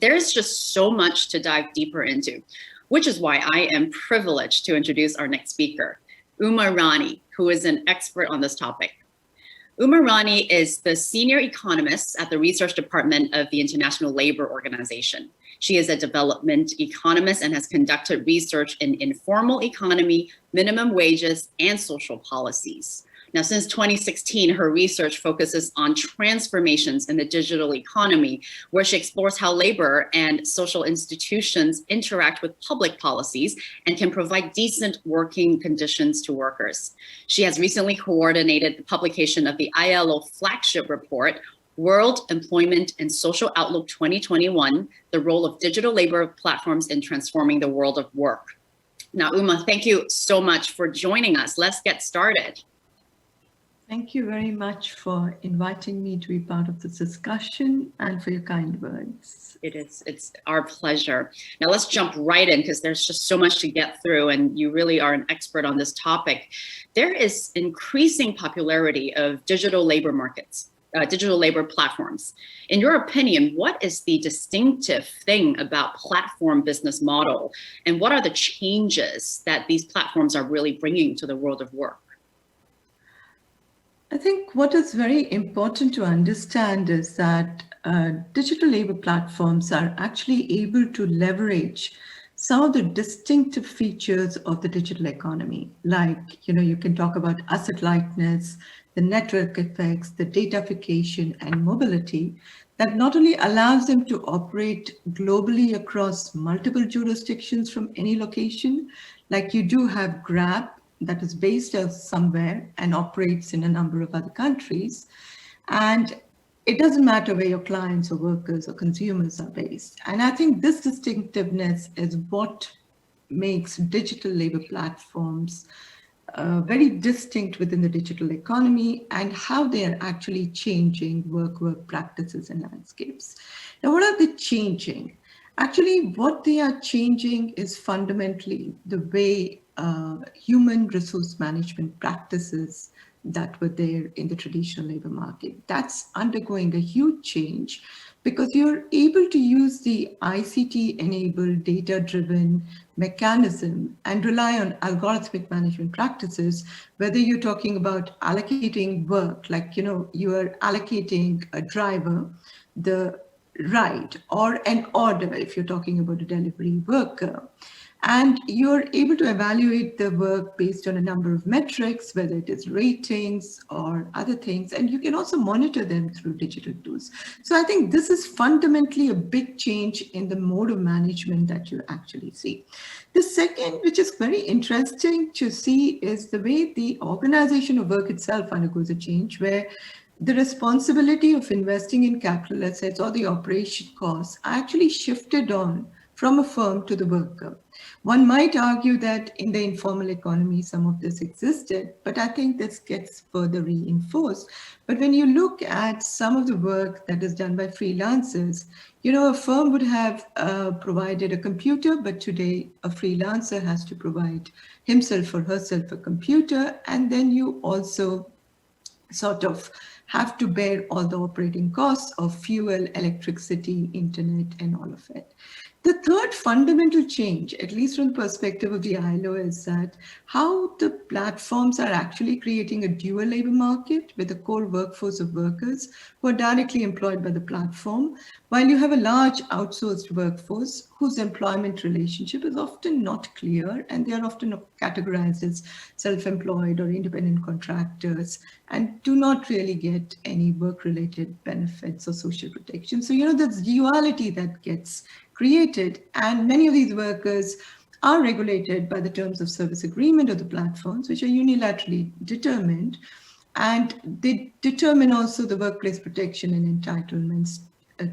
There's just so much to dive deeper into, which is why I am privileged to introduce our next speaker, Uma Rani, who is an expert on this topic. Uma Rani is the senior economist at the research department of the International Labor Organization. She is a development economist and has conducted research in informal economy, minimum wages, and social policies. Now, since 2016, her research focuses on transformations in the digital economy, where she explores how labor and social institutions interact with public policies and can provide decent working conditions to workers. She has recently coordinated the publication of the ILO flagship report, World Employment and Social Outlook 2021, the role of digital labor platforms in transforming the world of work. Now, Uma, thank you so much for joining us. Let's get started. Thank you very much for inviting me to be part of this discussion and for your kind words. It's our pleasure. Now let's jump right in because there's just so much to get through and you really are an expert on this topic. There is increasing popularity of digital labor markets, digital labor platforms. In your opinion, what is the distinctive thing about platform business model and what are the changes that these platforms are really bringing to the world of work? I think what is very important to understand is that digital labor platforms are actually able to leverage some of the distinctive features of the digital economy. Like, you can talk about asset lightness, the network effects, the datafication and mobility that not only allows them to operate globally across multiple jurisdictions from any location, like you do have Grab, that is based somewhere and operates in a number of other countries. And it doesn't matter where your clients or workers or consumers are based. And I think this distinctiveness is what makes digital labor platforms very distinct within the digital economy and how they are actually changing work practices and landscapes. Now, what are they changing? Actually, what they are changing is fundamentally the way human resource management practices that were there in the traditional labor market. That's undergoing a huge change because you're able to use the ICT-enabled data-driven mechanism and rely on algorithmic management practices, whether you're talking about allocating work, like, you are allocating a driver, the ride, or an order if you're talking about a delivery worker. And you're able to evaluate the work based on a number of metrics, whether it is ratings or other things, and you can also monitor them through digital tools. So I think this is fundamentally a big change in the mode of management that you actually see. The second, which is very interesting to see, is the way the organization of work itself undergoes a change, where the responsibility of investing in capital assets or the operation costs are actually shifted on from a firm to the worker. One might argue that in the informal economy, some of this existed, but I think this gets further reinforced. But when you look at some of the work that is done by freelancers, a firm would have provided a computer, but today a freelancer has to provide himself or herself a computer, and then you also sort of have to bear all the operating costs of fuel, electricity, internet, and all of it. The third fundamental change, at least from the perspective of the ILO, is that how the platforms are actually creating a dual labor market with a core workforce of workers who are directly employed by the platform, while you have a large outsourced workforce whose employment relationship is often not clear, and they are often categorized as self-employed or independent contractors and do not really get any work-related benefits or social protection. So, there's duality that gets created, and many of these workers are regulated by the terms of service agreement of the platforms, which are unilaterally determined, and they determine also the workplace protection and entitlements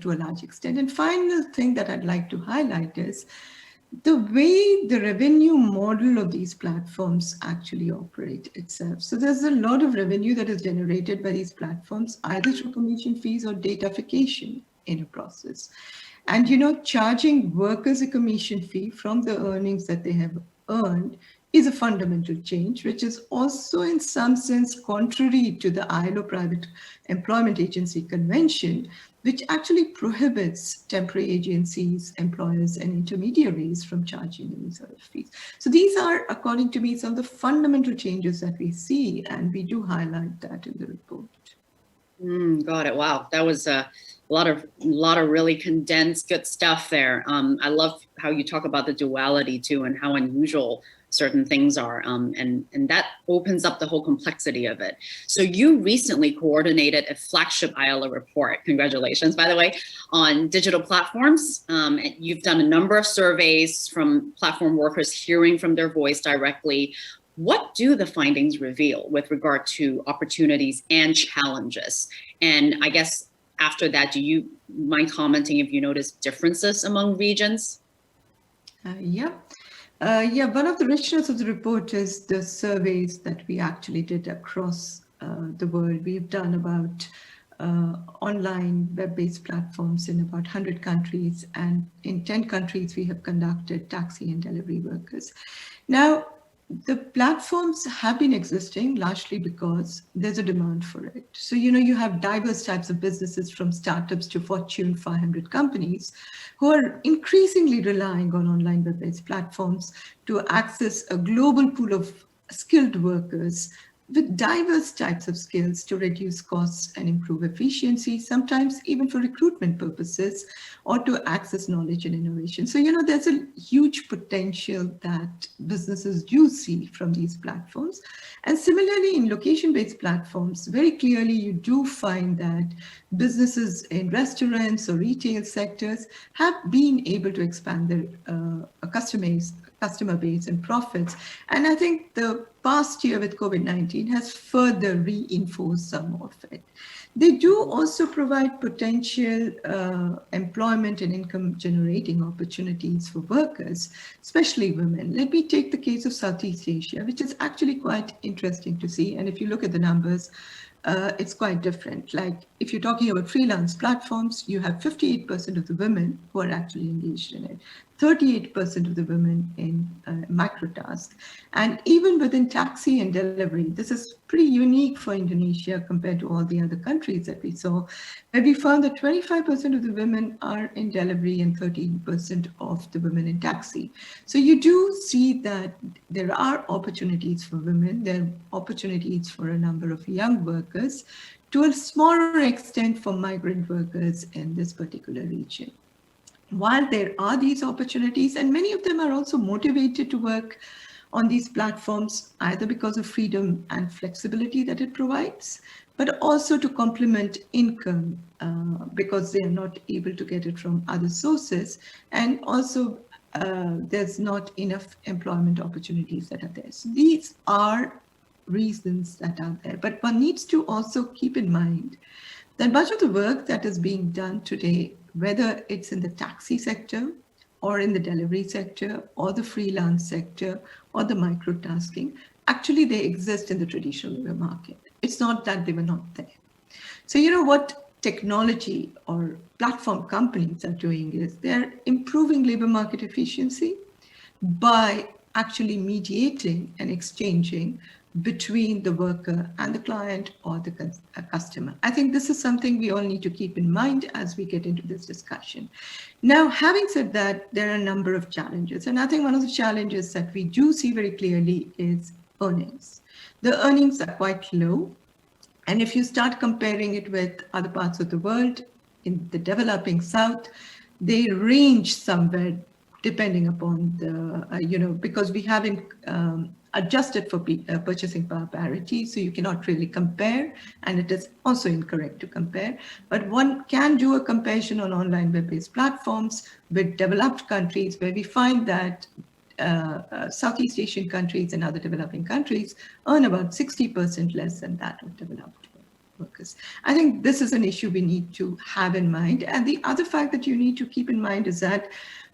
to a large extent. And final thing that I'd like to highlight is the way the revenue model of these platforms actually operate itself. So there's a lot of revenue that is generated by these platforms, either through commission fees or datafication in a process. And, charging workers a commission fee from the earnings that they have earned is a fundamental change, which is also in some sense contrary to the ILO Private Employment Agency Convention, which actually prohibits temporary agencies, employers, and intermediaries from charging any sort of fees. So these are, according to me, some of the fundamental changes that we see, and we do highlight that in the report. Got it. Wow, that was a lot of really condensed good stuff there. I love how you talk about the duality too, and how unusual certain things are, and that opens up the whole complexity of it. So you recently coordinated a flagship ILO report. Congratulations, by the way, on digital platforms. You've done a number of surveys from platform workers, hearing from their voice directly. What do the findings reveal with regard to opportunities and challenges? And I guess after that, do you mind commenting if you notice differences among regions? Yeah, one of the richness of the report is the surveys that we actually did across the world. We've done about online web-based platforms in about 100 countries, and in 10 countries we have conducted taxi and delivery workers. Now, the platforms have been existing largely because there's a demand for it. So, you have diverse types of businesses, from startups to Fortune 500 companies, who are increasingly relying on online web-based platforms to access a global pool of skilled workers with diverse types of skills to reduce costs and improve efficiency, sometimes even for recruitment purposes, or to access knowledge and innovation. So, there's a huge potential that businesses do see from these platforms. And similarly, in location-based platforms, very clearly you do find that businesses in restaurants or retail sectors have been able to expand their customer base and profits. And I think the past year with COVID-19 has further reinforced some of it. They do also provide potential employment and income generating opportunities for workers, especially women. Let me take the case of Southeast Asia, which is actually quite interesting to see. And if you look at the numbers, it's quite different. Like if you're talking about freelance platforms, you have 58% of the women who are actually engaged in it, 38% of the women in microtask. And even within taxi and delivery, this is pretty unique for Indonesia compared to all the other countries that we saw, where we found that 25% of the women are in delivery and 13% of the women in taxi. So you do see that there are opportunities for women, there are opportunities for a number of young workers, to a smaller extent for migrant workers in this particular region. While there are these opportunities, and many of them are also motivated to work on these platforms, either because of freedom and flexibility that it provides, but also to complement income because they are not able to get it from other sources. And also there's not enough employment opportunities that are there. So these are reasons that are there. But one needs to also keep in mind that much of the work that is being done today, whether it's in the taxi sector or in the delivery sector or the freelance sector or the microtasking, actually they exist in the traditional labor market. It's not that they were not there. So what technology or platform companies are doing is they're improving labor market efficiency by actually mediating and exchanging between the worker and the client or the customer. I think this is something we all need to keep in mind as we get into this discussion. Now, having said that, there are a number of challenges. And I think one of the challenges that we do see very clearly is earnings. The earnings are quite low. And if you start comparing it with other parts of the world, in the developing South, they range somewhere depending upon the, because we haven't adjusted for purchasing power parity, so you cannot really compare, and it is also incorrect to compare. But one can do a comparison on online web-based platforms with developed countries, where we find that Southeast Asian countries and other developing countries earn about 60% less than that of developed workers. I think this is an issue we need to have in mind. And the other fact that you need to keep in mind is that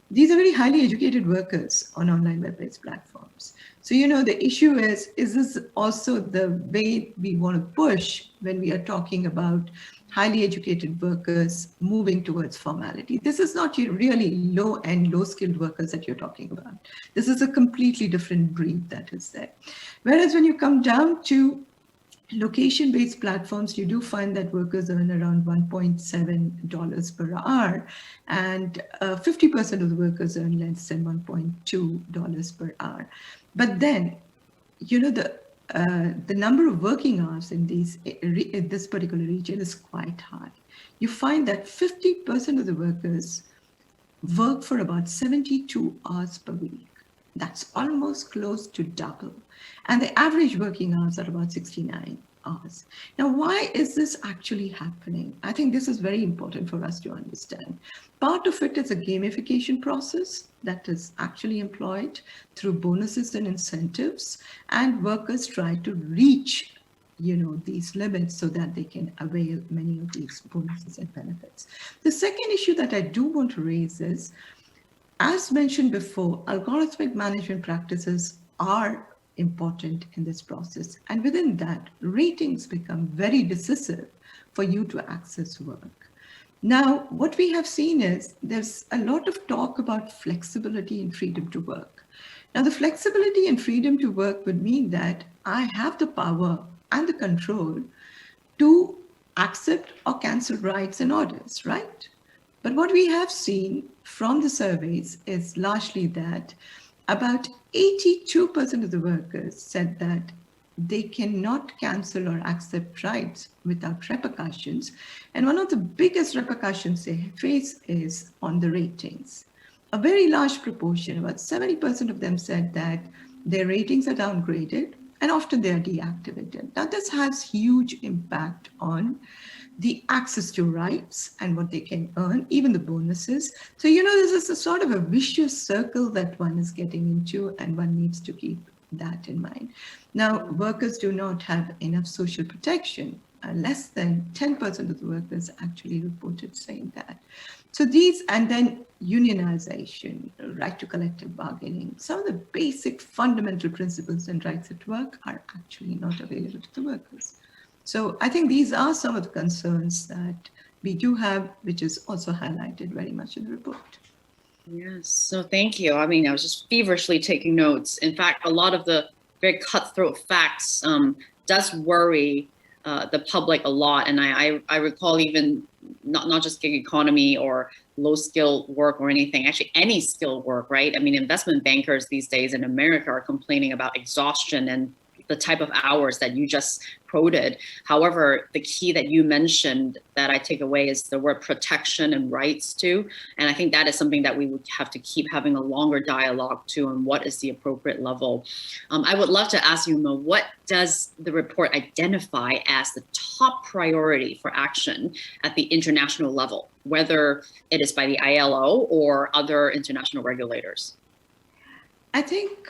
these are very highly educated workers on online web-based platforms. So, the issue is this also the way we want to push when we are talking about highly educated workers moving towards formality. This is not your really low-end, low-skilled workers that you're talking about. This is a completely different breed that is there. Whereas when you come down to location-based platforms, you do find that workers earn around $1.7 per hour, and 50% of the workers earn less than $1.2 per hour. But then, you know, the number of working hours in this particular region is quite high. You find that 50% of the workers work for about 72 hours per week. That's almost close to double. And the average working hours are about 69 hours. Now, why is this actually happening? I think this is very important for us to understand. Part of it is a gamification process that is actually employed through bonuses and incentives, and workers try to reach these limits so that they can avail many of these bonuses and benefits. The second issue that I do want to raise is, as mentioned before, algorithmic management practices are important in this process. And within that, ratings become very decisive for you to access work. Now, what we have seen is there's a lot of talk about flexibility and freedom to work. Now, the flexibility and freedom to work would mean that I have the power and the control to accept or cancel rights and orders, right? But what we have seen from the surveys is largely that about 82% of the workers said that they cannot cancel or accept rights without repercussions. And one of the biggest repercussions they face is on the ratings. A very large proportion, about 70% of them, said that their ratings are downgraded and often they are deactivated. Now, this has huge impact on the access to rights and what they can earn, even the bonuses. So, this is a sort of a vicious circle that one is getting into, and one needs to keep that in mind. Now, workers do not have enough social protection. Less than 10% of the workers actually reported saying that. So these, and then unionization, right to collective bargaining, some of the basic fundamental principles and rights at work are actually not available to the workers. So I think these are some of the concerns that we do have, which is also highlighted very much in the report. Yes, so thank you. I mean, I was just feverishly taking notes. In fact, a lot of the very cutthroat facts does worry the public a lot. And I recall even not just gig economy or low skill work or anything, actually any skill work, right? I mean, investment bankers these days in America are complaining about exhaustion and the type of hours that you just quoted. However, the key that you mentioned that I take away is the word protection and rights too. And I think that is something that we would have to keep having a longer dialogue to on what is the appropriate level. I would love to ask you, Uma, what does the report identify as the top priority for action at the international level, whether it is by the ILO or other international regulators? I think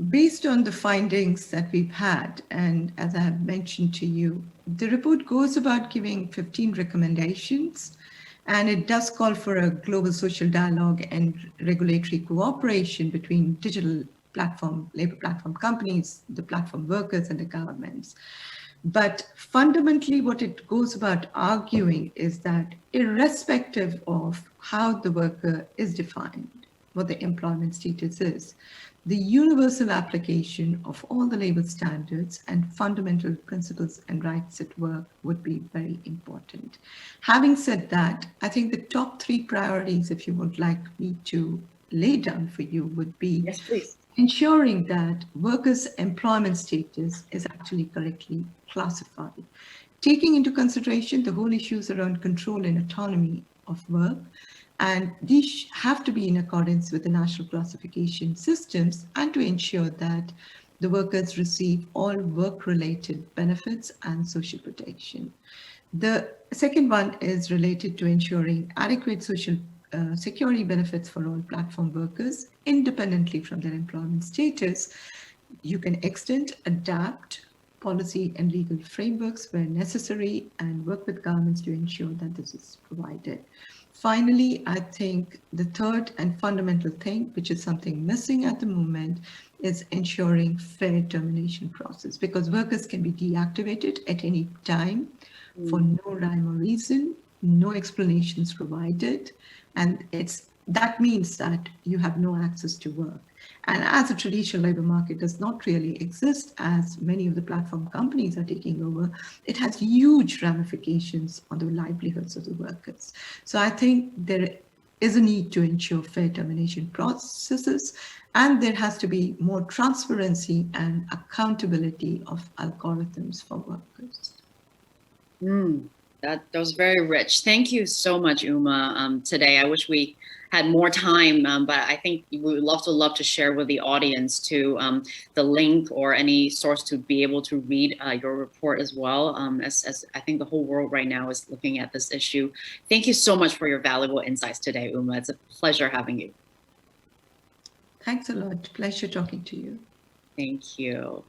based on the findings that we've had, and as I have mentioned to you, the report goes about giving 15 recommendations, and it does call for a global social dialogue and regulatory cooperation between digital labor platform companies, the platform workers, and the governments. But fundamentally, what it goes about arguing is that irrespective of how the worker is defined, what the employment status is, the universal application of all the labor standards and fundamental principles and rights at work would be very important. Having said that, I think the top 3 priorities, if you would like me to lay down for you, would be Yes, please. Ensuring that workers' employment status is actually correctly classified, taking into consideration the whole issues around control and autonomy of work. And these have to be in accordance with the national classification systems, and to ensure that the workers receive all work-related benefits and social protection. The second one is related to ensuring adequate social security benefits for all platform workers, independently from their employment status. You can extend, adapt policy and legal frameworks where necessary, and work with governments to ensure that this is provided. Finally, I think the third and fundamental thing, which is something missing at the moment, is ensuring fair termination process, because workers can be deactivated at any time for no rhyme or reason, no explanations provided, and that means that you have no access to work. And as a traditional labor market does not really exist, as many of the platform companies are taking over, it has huge ramifications on the livelihoods of the workers. So I think there is a need to ensure fair termination processes, and there has to be more transparency and accountability of algorithms for workers. That was very rich. Thank you so much, Uma, today. I wish we had more time, but I think we would love to share with the audience to the link or any source to be able to read your report as well, as I think the whole world right now is looking at this issue. Thank you so much for your valuable insights today, Uma. It's a pleasure having you. Thanks a lot. Pleasure talking to you. Thank you.